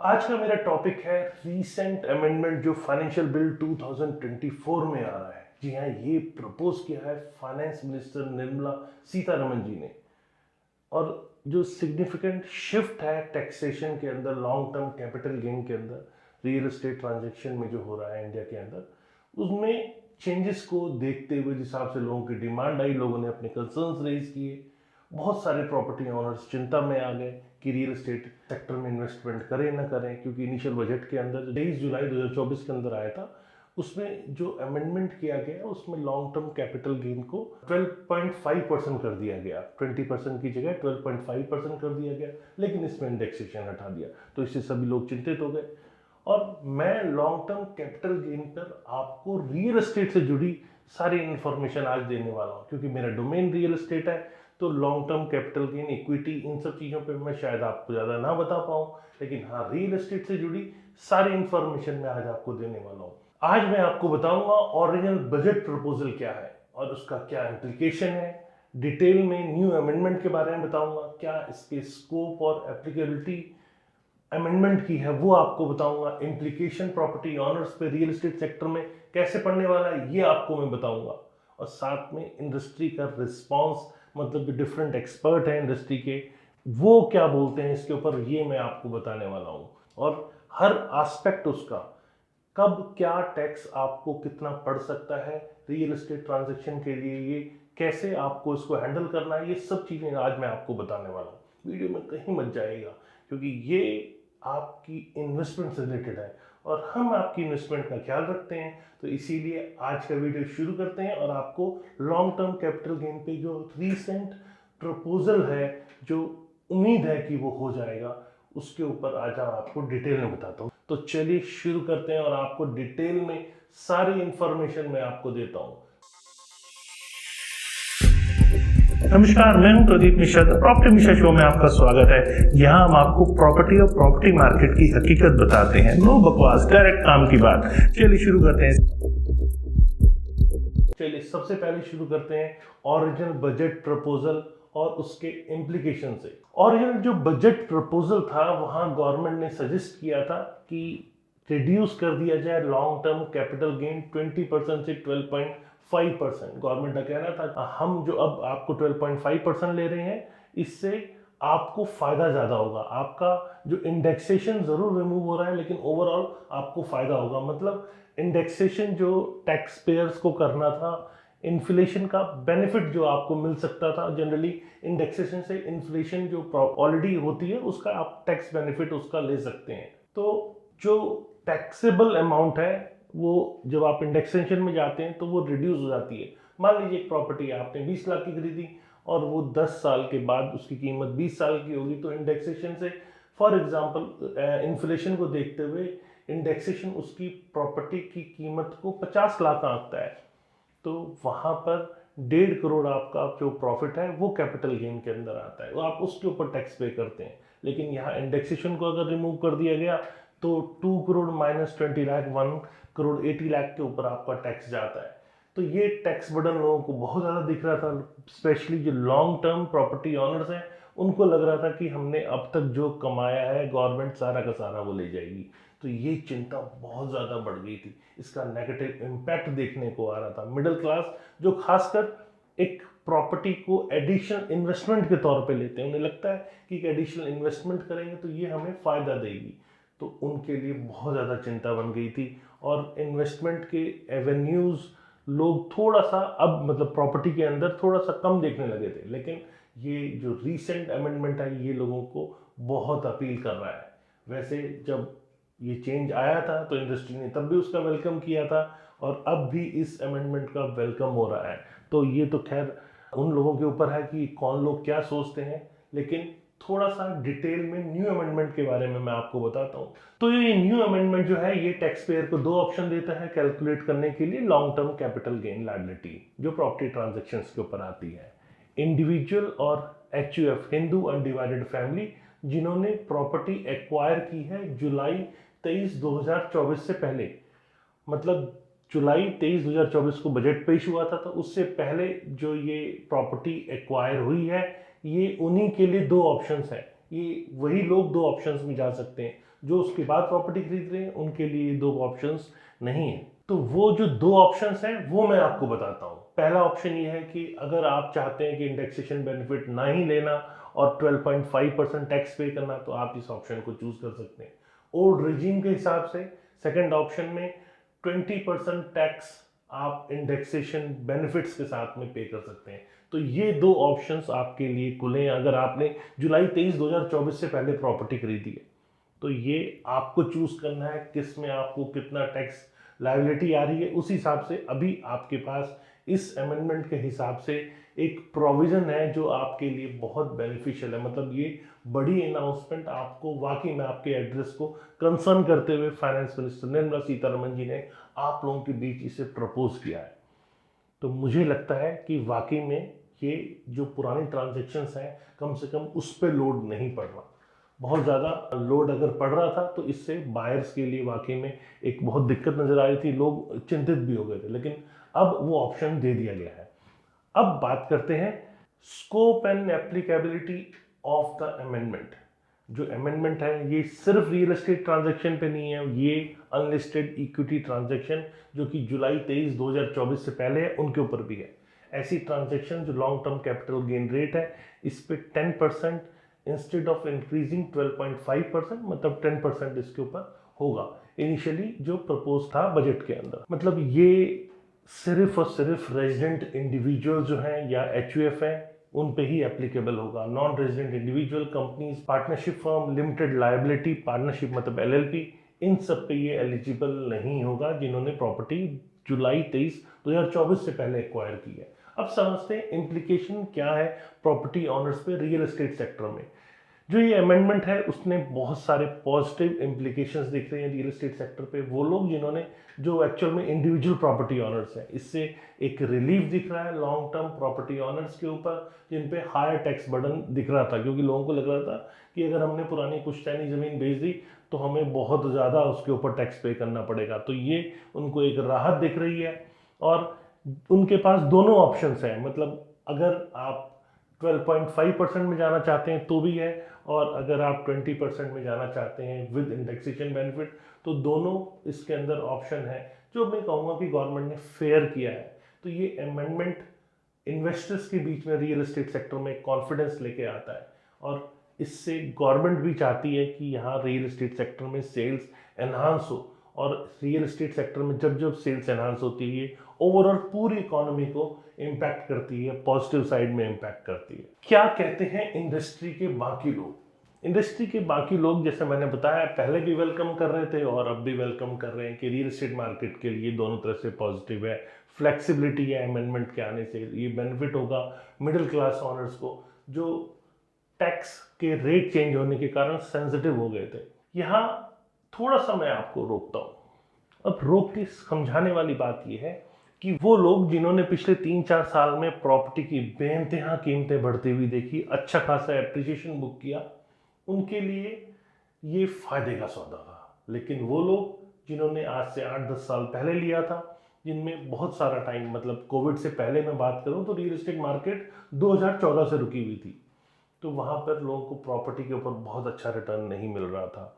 आज का मेरा टॉपिक है रीसेंट अमेंडमेंट जो फाइनेंशियल बिल 2024 में आ रहा है। जी हाँ, ये प्रपोज किया है फाइनेंस मिनिस्टर निर्मला सीतारमण जी ने। और जो सिग्निफिकेंट शिफ्ट है टैक्सेशन के अंदर, लॉन्ग टर्म कैपिटल गेन के अंदर, रियल एस्टेट ट्रांजैक्शन में जो हो रहा है इंडिया के अंदर, उसमें चेंजेस को देखते हुए जिस हिसाब से लोगों की डिमांड आई, लोगों ने अपने कंसर्न्स रेज किए। बहुत सारे प्रॉपर्टी ओनर्स चिंता में आ गए कि रियल एस्टेट सेक्टर में इन्वेस्टमेंट करें ना करें, क्योंकि इनिशियल बजट के अंदर 23 जुलाई 2024 के अंदर आया था, उसमें जो अमेंडमेंट किया गया उसमें लॉन्ग टर्म कैपिटल गेन को 12.5% कर दिया गया। 20% की जगह 12.5% कर दिया गया, लेकिन इसमें इंडेक्सेशन हटा दिया, तो इससे सभी लोग चिंतित हो गए। और मैं लॉन्ग टर्म कैपिटल गेन पर आपको रियल एस्टेट से जुड़ी सारी इंफॉर्मेशन आज देने वाला हूँ, क्योंकि मेरा डोमेन रियल एस्टेट है। तो long term capital gain, equity, इन सब चीज़ों पे मैं शायद आपको ज़्यादा ना बता पाऊँ, लेकिन हाँ, रियल एस्टेट से जुड़ी सारी इंफॉर्मेशन मैं आज आपको देने वाला हूँ। आज मैं आपको बताऊंगा ओरिजिनल बजट प्रपोजल क्या है और उसका क्या इम्प्लीकेशन है। डिटेल में न्यू अमेंडमेंट के बारे में बताऊंगा, क्या इसके स्कोप और एप्लीकेबिलिटी अमेंडमेंट की है वो आपको बताऊंगा। इम्प्लीकेशन प्रॉपर्टी ऑनर्स पे रियल एस्टेट सेक्टर में कैसे पड़ने वाला है ये आपको मैं बताऊंगा। और साथ में इंडस्ट्री का रिस्पांस, मतलब जो डिफरेंट एक्सपर्ट हैं इंडस्ट्री के, वो क्या बोलते हैं इसके ऊपर, ये मैं आपको बताने वाला हूँ। और हर एस्पेक्ट उसका, कब क्या टैक्स आपको कितना पड़ सकता है रियल एस्टेट ट्रांजैक्शन के लिए, ये कैसे आपको इसको हैंडल करना है, ये सब चीज़ें आज मैं आपको बताने वाला हूँ। वीडियो में कहीं मत जाएगा, क्योंकि ये आपकी इन्वेस्टमेंट से रिलेटेड है और हम आपकी इन्वेस्टमेंट का ख्याल रखते हैं। तो इसीलिए आज का वीडियो शुरू करते हैं और आपको लॉन्ग टर्म कैपिटल गेन पे जो रीसेंट प्रपोजल है, जो उम्मीद है कि वो हो जाएगा, उसके ऊपर आज हम आपको डिटेल में बताता हूँ। तो चलिए शुरू करते हैं और आपको डिटेल में सारी इंफॉर्मेशन मैं आपको देता हूँ। नमस्कार, मैं हूं प्रदीप मिश्रा। प्रॉपर्टी मिश्रा शो में आपका स्वागत है। यहाँ हम आपको प्रॉपर्टी और प्रॉपर्टी मार्केट की हकीकत बताते हैं, नो बकवास, डायरेक्ट काम की बात। चलिए शुरू करते हैं। चलिए सबसे पहले शुरू करते हैं ओरिजिनल बजट प्रपोजल और उसके इम्प्लीकेशन से। ओरिजिनल जो बजट प्रपोजल था, वहां गवर्नमेंट ने सजेस्ट किया था कि रिड्यूस कर दिया जाए लॉन्ग टर्म कैपिटल गेन 20% से 12.5%। गवर्नमेंट का कहना था हम जो अब आपको 12.5% ले रहे हैं, इससे आपको फायदा ज्यादा होगा। आपका जो इंडेक्सेशन जरूर रिमूव हो रहा है, लेकिन ओवरऑल आपको फायदा होगा। मतलब इंडेक्सेशन जो टैक्स पेयर्स को करना था, इन्फ्लेशन का बेनिफिट जो आपको मिल सकता था, जनरली इंडेक्सेशन से इन्फ्लेशन जो ऑलरेडी होती है उसका आप टैक्स बेनिफिट उसका ले सकते हैं। तो जो टैक्सेबल अमाउंट है वो जब आप इंडेक्सेशन में जाते हैं तो वो रिड्यूस हो जाती है। मान लीजिए एक प्रॉपर्टी आपने 20 लाख की खरीदी और वो 10 साल के बाद उसकी कीमत 20 साल की होगी, तो इंडेक्सेशन से, फॉर एग्जांपल इन्फ्लेशन को देखते हुए, इंडेक्सेशन उसकी प्रॉपर्टी की कीमत को 50 लाख आंकता है। तो वहां पर 1.5 करोड़ आपका जो प्रॉफिट है वो कैपिटल गेन के अंदर आता है, तो आप उसके ऊपर टैक्स पे करते हैं। लेकिन यहाँ इंडेक्सेशन को अगर रिमूव कर दिया गया तो 2 करोड़ माइनस 20 लाख, 1 करोड़ 80 लाख के ऊपर आपका टैक्स जाता है। तो ये टैक्स बर्डन लोगों को बहुत ज़्यादा दिख रहा था, स्पेशली जो लॉन्ग टर्म प्रॉपर्टी ऑनर्स हैं, उनको लग रहा था कि हमने अब तक जो कमाया है गवर्नमेंट सारा का सारा वो ले जाएगी। तो ये चिंता बहुत ज़्यादा बढ़ गई थी, इसका नेगेटिव इम्पैक्ट देखने को आ रहा था। मिडिल क्लास जो खासकर एक प्रॉपर्टी को एडिशनल इन्वेस्टमेंट के तौर पे लेते हैं, उन्हें लगता है कि एक एडिशनल इन्वेस्टमेंट करेंगे तो ये हमें फ़ायदा देगी, तो उनके लिए बहुत ज़्यादा चिंता बन गई थी। और इन्वेस्टमेंट के एवेन्यूज़ लोग थोड़ा सा अब, मतलब प्रॉपर्टी के अंदर थोड़ा सा कम देखने लगे थे। लेकिन ये जो रीसेंट अमेंडमेंट है ये लोगों को बहुत अपील कर रहा है। वैसे जब ये चेंज आया था तो इंडस्ट्री ने तब भी उसका वेलकम किया था, और अब भी इस अमेंडमेंट का वेलकम हो रहा है। तो ये तो खैर उन लोगों के ऊपर है कि कौन लोग क्या सोचते हैं, लेकिन थोड़ा सा डिटेल में न्यू अमेंडमेंट के बारे में मैं आपको बताता हूँ। तो ये न्यू अमेंडमेंट जो है ये टैक्स पेयर को 2 ऑप्शन देता है कैलकुलेट करने के लिए long term capital gain liability जो प्रॉपर्टी ट्रांजैक्शंस के ऊपर आती है। इंडिविजुअल और HUF, हिंदू अनडिवाइडेड फैमिली, जिन्होंने प्रॉपर्टी एक्वायर की है जुलाई 23 2024 से पहले, मतलब जुलाई 23 2024 को बजट पेश हुआ था, तो उससे पहले जो ये प्रॉपर्टी एक्वायर हुई है, ये उन्हीं के लिए 2 ऑप्शंस हैं। ये वही लोग 2 ऑप्शंस में जा सकते हैं जो उसके बाद प्रॉपर्टी खरीद रहे हैं उनके लिए दो ऑप्शंस नहीं है। तो वो जो दो ऑप्शंस हैं वो मैं आपको बताता हूँ। पहला ऑप्शन ये है कि अगर आप चाहते हैं कि इंडेक्सेशन बेनिफिट ना ही लेना और 12.5% टैक्स पे करना, तो आप इस ऑप्शन को चूज कर सकते हैं। ओल्ड रिजीम के हिसाब से सेकंड ऑप्शन में 20% टैक्स आप इंडेक्सेशन बेनिफिट्स के साथ में पे कर सकते हैं। तो ये दो ऑप्शंस आपके लिए खुले हैं अगर आपने जुलाई 23 2024 से पहले प्रॉपर्टी खरीदी है। तो ये आपको चूज करना है किस में आपको कितना टैक्स लायबिलिटी आ रही है। उस हिसाब से अभी आपके पास इस अमेंडमेंट के हिसाब से एक प्रोविजन है जो आपके लिए बहुत बेनिफिशियल है। मतलब ये बड़ी अनाउंसमेंट आपको वाकई में आपके एड्रेस को कंसर्न करते हुए फाइनेंस मिनिस्टर निर्मला सीतारमण जी ने आप लोगों के बीच इसे प्रपोज किया है। तो मुझे लगता है कि वाकई में ये जो पुरानी ट्रांजेक्शन्स हैं कम से कम उस पर लोड नहीं पड़ रहा। बहुत ज़्यादा लोड अगर पड़ रहा था तो इससे बायर्स के लिए वाकई में एक बहुत दिक्कत नज़र आ रही थी, लोग चिंतित भी हो गए थे, लेकिन अब वो ऑप्शन दे दिया गया है। अब बात करते हैं scope and applicability of the amendment. जो अमेंडमेंट है ये सिर्फ रियल एस्टेट ट्रांजैक्शन पे नहीं है, ये अनलिस्टेड इक्विटी ट्रांजैक्शन जो कि जुलाई 23 2024 से पहले है उनके ऊपर भी है। ऐसी ट्रांजैक्शन जो long term capital gain rate है इस पे 10% इंस्टेड ऑफ इंक्रीजिंग 12.5%, मतलब 10% इसके ऊपर होगा इनिशियली जो प्रपोज था बजट के अंदर। मतलब ये सिर्फ और सिर्फ रेजिडेंट इंडिविजुअल जो हैं या एचयूएफ हैं उन पे ही एप्लीकेबल होगा। Non resident individual companies, partnership firm, limited liability partnership मतलब एलएलपी, इन सब पे ये एलिजिबल नहीं होगा जिन्होंने प्रॉपर्टी जुलाई 23 2024 से पहले एक्वायर की है। अब समझते हैं इम्प्लीकेशन क्या है प्रॉपर्टी ऑनर्स पे रियल एस्टेट सेक्टर में। जो ये अमेंडमेंट है उसने बहुत सारे पॉजिटिव इम्प्लीकेशंस दिख रहे हैं रियल एस्टेट सेक्टर पे। वो लोग जिन्होंने जो एक्चुअल में इंडिविजुअल प्रॉपर्टी ऑनर्स हैं, इससे एक रिलीफ दिख रहा है लॉन्ग टर्म प्रॉपर्टी ऑनर्स के ऊपर जिन पे हायर टैक्स बर्डन दिख रहा था, क्योंकि लोगों को लग रहा था कि अगर हमने पुरानी पुश्तैनी ज़मीन बेच दी तो हमें बहुत ज़्यादा उसके ऊपर टैक्स पे करना पड़ेगा। तो ये उनको एक राहत दिख रही है और उनके पास दोनों ऑप्शंस हैं। मतलब अगर आप 12.5% में जाना चाहते हैं तो भी है, और अगर आप 20% में जाना चाहते हैं विद इंडेक्सेशन बेनिफिट, तो दोनों इसके अंदर ऑप्शन है जो मैं कहूँगा कि गवर्नमेंट ने फेयर किया है। तो ये अमेंडमेंट इन्वेस्टर्स के बीच में रियल एस्टेट सेक्टर में कॉन्फिडेंस लेके आता है और इससे गवर्नमेंट भी चाहती है कि यहाँ रियल एस्टेट सेक्टर में सेल्स एनहांस हो, और रियल एस्टेट सेक्टर में जब जब सेल्स एनहांस होती है ओवरऑल पूरी इकोनॉमी को इम्पैक्ट करती है, पॉजिटिव साइड में इम्पैक्ट करती है। क्या कहते हैं इंडस्ट्री के बाकी लोग? इंडस्ट्री के बाकी लोग जैसे मैंने बताया पहले भी वेलकम कर रहे थे और अब भी वेलकम कर रहे हैं कि रियल एस्टेट मार्केट के लिए दोनों तरह से पॉजिटिव है। फ्लेक्सिबिलिटी है अमेंडमेंट के आने से, ये बेनिफिट होगा मिडिल क्लास ऑनर्स को जो टैक्स के रेट चेंज होने के कारण सेंसिटिव हो गए थे। यहाँ थोड़ा सा मैं आपको रोकता हूँ। अब रोक के समझाने वाली बात यह है कि वो लोग जिन्होंने पिछले 3-4 साल में प्रॉपर्टी की बेइंतहा कीमतें बढ़ती हुई देखी, अच्छा खासा एप्रिसिएशन बुक किया, उनके लिए ये फायदे का सौदा था। लेकिन वो लोग जिन्होंने आज से 8-10 साल पहले लिया था, जिनमें बहुत सारा टाइम, मतलब कोविड से पहले मैं बात करूं तो रियल एस्टेट मार्केट 2014 से रुकी हुई थी, तो वहाँ पर लोगों को प्रॉपर्टी के ऊपर बहुत अच्छा रिटर्न नहीं मिल रहा था।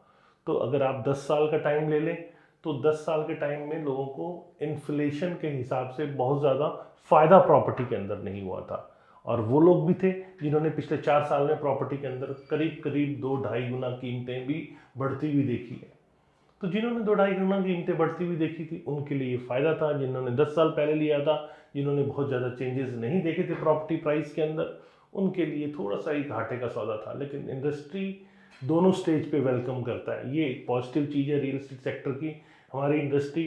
तो अगर आप 10 साल का टाइम ले लें तो 10 साल के टाइम में लोगों को इन्फ्लेशन के हिसाब से बहुत ज़्यादा फ़ायदा प्रॉपर्टी के अंदर नहीं हुआ था। और वो लोग भी थे जिन्होंने पिछले 4 साल में प्रॉपर्टी के अंदर करीब करीब 2-2.5 गुना कीमतें भी बढ़ती हुई देखी है। तो जिन्होंने 2-2.5 गुना कीमतें बढ़ती हुई देखी थी उनके लिए फ़ायदा था। जिन्होंने 10 साल पहले लिया था, जिन्होंने बहुत ज़्यादा चेंजेस नहीं देखे थे प्रॉपर्टी प्राइस के अंदर, उनके लिए थोड़ा सा ही घाटे का सौदा था। लेकिन इंडस्ट्री दोनों स्टेज पे वेलकम करता है, ये एक पॉजिटिव चीज़ है रियल एस्टेट सेक्टर की। हमारी इंडस्ट्री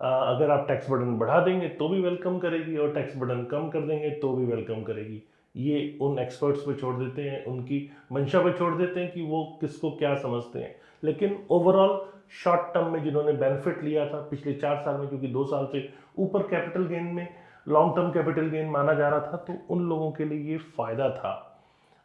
अगर आप टैक्स बर्डन बढ़ा देंगे तो भी वेलकम करेगी और टैक्स बर्डन कम कर देंगे तो भी वेलकम करेगी। ये उन एक्सपर्ट्स पे छोड़ देते हैं, उनकी मंशा पे छोड़ देते हैं कि वो किसको क्या समझते हैं। लेकिन ओवरऑल शॉर्ट टर्म में जिन्होंने बेनिफिट लिया था पिछले 4 साल में, क्योंकि 2 साल से ऊपर कैपिटल गेन में लॉन्ग टर्म कैपिटल गेन माना जा रहा था, तो उन लोगों के लिए ये फ़ायदा था।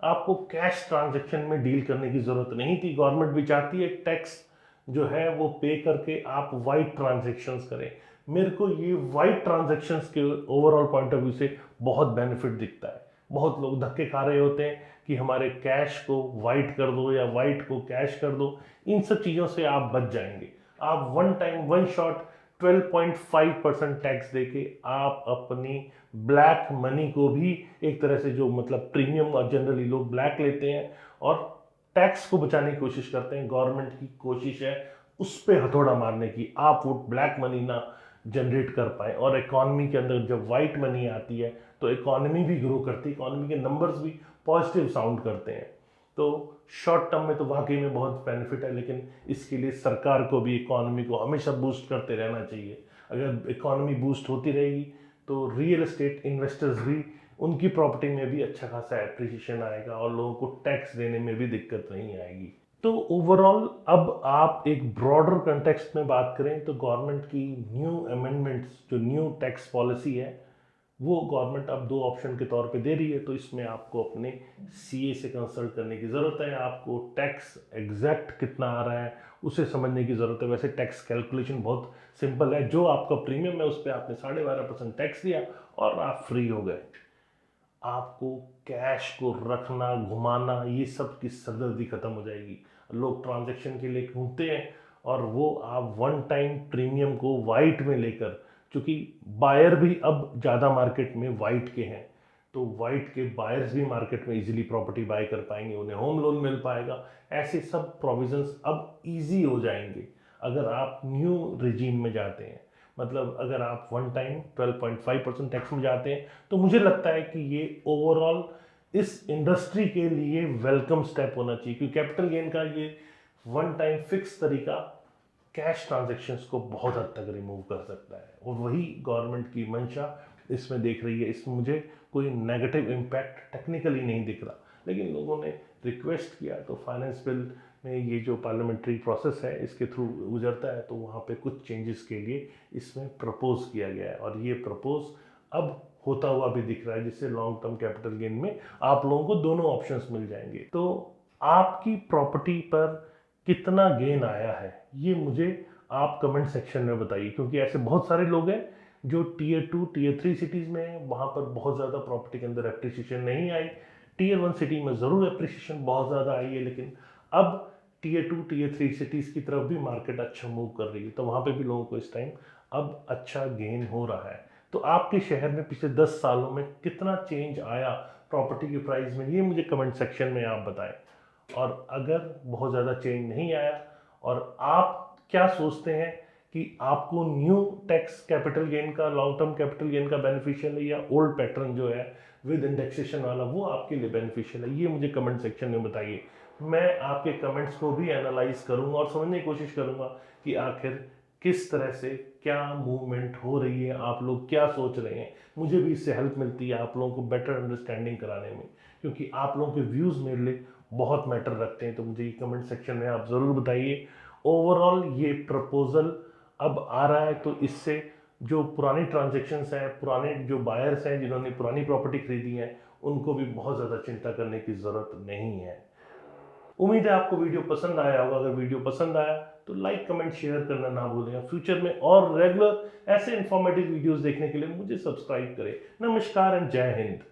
आपको कैश ट्रांजैक्शन में डील करने की ज़रूरत नहीं थी। गवर्नमेंट भी चाहती है टैक्स जो है वो पे करके आप वाइट ट्रांजैक्शंस करें। मेरे को ये वाइट ट्रांजैक्शंस के ओवरऑल पॉइंट ऑफ व्यू से बहुत बेनिफिट दिखता है। बहुत लोग धक्के खा रहे होते हैं कि हमारे कैश को वाइट कर दो या वाइट को कैश कर दो, इन सब चीज़ों से आप बच जाएंगे। आप one time one shot 12.5% tax देके आप अपनी ब्लैक मनी को भी एक तरह से, जो मतलब प्रीमियम और जनरली लोग ब्लैक लेते हैं और टैक्स को बचाने की कोशिश करते हैं, गवर्नमेंट की कोशिश है उस पर हथौड़ा मारने की, आप वो ब्लैक मनी ना जनरेट कर पाए। और इकोनॉमी के अंदर जब वाइट मनी आती है तो इकोनॉमी भी ग्रो करती है, इकोनॉमी के नंबर्स भी पॉजिटिव साउंड करते हैं। तो शॉर्ट टर्म में तो वाकई में बहुत बेनिफिट है, लेकिन इसके लिए सरकार को भी इकोनॉमी को हमेशा बूस्ट करते रहना चाहिए। अगर इकोनॉमी बूस्ट होती रहेगी तो रियल एस्टेट इन्वेस्टर्स भी, उनकी प्रॉपर्टी में भी अच्छा खासा एप्रिसिएशन आएगा और लोगों को टैक्स देने में भी दिक्कत नहीं आएगी। तो ओवरऑल अब आप एक ब्रॉडर कंटेक्स्ट में बात करें तो गवर्नमेंट की न्यू अमेंडमेंट्स, जो न्यू टैक्स पॉलिसी है, वो गवर्नमेंट अब 2 ऑप्शन के तौर पे दे रही है। तो इसमें आपको अपने सीए से कंसल्ट करने की ज़रूरत है, आपको टैक्स एग्जैक्ट कितना आ रहा है उसे समझने की ज़रूरत है। वैसे टैक्स कैलकुलेशन बहुत सिंपल है, जो आपका प्रीमियम है उस पर आपने 12.5% टैक्स दिया और आप फ्री हो गए। आपको कैश को रखना, घुमाना, ये सब की सरदर्दी खत्म हो जाएगी। लोग ट्रांजैक्शन के लिए घूमते हैं और वो आप वन टाइम प्रीमियम को वाइट में लेकर, क्योंकि बायर भी अब ज़्यादा मार्केट में वाइट के हैं, तो वाइट के बायर्स भी मार्केट में इजीली प्रॉपर्टी बाय कर पाएंगे, उन्हें होम लोन मिल पाएगा। ऐसे सब प्रोविजंस अब इजी हो जाएंगे अगर आप न्यू रिजीम में जाते हैं। मतलब अगर आप वन टाइम 12.5% टैक्स में जाते हैं तो मुझे लगता है कि ये ओवरऑल इस इंडस्ट्री के लिए वेलकम स्टेप होना चाहिए, क्योंकि कैपिटल गेन का ये वन टाइम फिक्स तरीका कैश ट्रांजैक्शंस को बहुत हद तक रिमूव कर सकता है, और वही गवर्नमेंट की मंशा इसमें देख रही है। इसमें मुझे कोई नेगेटिव इम्पैक्ट टेक्निकली नहीं दिख रहा, लेकिन लोगों ने रिक्वेस्ट किया तो फाइनेंस बिल में ये जो पार्लियामेंट्री प्रोसेस है इसके थ्रू गुजरता है, तो वहाँ पे कुछ चेंजेस के लिए इसमें प्रपोज किया गया है, और ये प्रपोज अब होता हुआ भी दिख रहा है, जिससे लॉन्ग टर्म कैपिटल गेन में आप लोगों को दोनों ऑप्शंस मिल जाएंगे। तो आपकी प्रॉपर्टी पर कितना गेन आया है ये मुझे आप कमेंट सेक्शन में बताइए, क्योंकि ऐसे बहुत सारे लोग हैं जो टीयर 2 टीयर 3 सिटीज़ में हैं, वहाँ पर बहुत ज़्यादा प्रॉपर्टी के अंदर एप्रिसिएशन नहीं आई। टीयर 1 सिटी में ज़रूर एप्रिसिएशन बहुत ज़्यादा आई है, लेकिन अब टीयर 2 टीयर 3 सिटीज़ की तरफ भी मार्केट अच्छा मूव कर रही है, तो वहाँ पे भी लोगों को इस टाइम अब अच्छा गेन हो रहा है। तो आपके शहर में पिछले 10 सालों में कितना चेंज आया प्रॉपर्टी की प्राइस में, ये मुझे कमेंट सेक्शन में आप बताएं। और अगर बहुत ज़्यादा चेंज नहीं आया और आप क्या सोचते हैं कि आपको न्यू टैक्स कैपिटल गेन का, लॉन्ग टर्म कैपिटल गेन का बेनिफिशियल है, या ओल्ड पैटर्न जो है विद इंडेक्सेशन वाला वो आपके लिए बेनिफिशियल है, ये मुझे कमेंट सेक्शन में बताइए। मैं आपके कमेंट्स को भी एनालाइज करूंगा और समझने की कोशिश करूंगा कि आखिर किस तरह से क्या मूवमेंट हो रही है, आप लोग क्या सोच रहे हैं। मुझे भी इससे हेल्प मिलती है आप लोगों को बेटर अंडरस्टैंडिंग कराने में, क्योंकि आप लोगों के व्यूज़ मेरे लिए बहुत मैटर रखते हैं। तो मुझे ये कमेंट सेक्शन में आप ज़रूर बताइए। ओवरऑल ये प्रपोजल अब आ रहा है, तो इससे जो पुरानी ट्रांजेक्शन्स हैं, पुराने जो बायर्स हैं जिन्होंने पुरानी प्रॉपर्टी खरीदी है, उनको भी बहुत ज़्यादा चिंता करने की ज़रूरत नहीं है। उम्मीद है आपको वीडियो पसंद आया होगा। अगर वीडियो पसंद आया तो लाइक कमेंट शेयर करना ना भूलें। फ्यूचर में और रेगुलर ऐसे इंफॉर्मेटिव वीडियोस देखने के लिए मुझे सब्सक्राइब करें। नमस्कार एंड जय हिंद।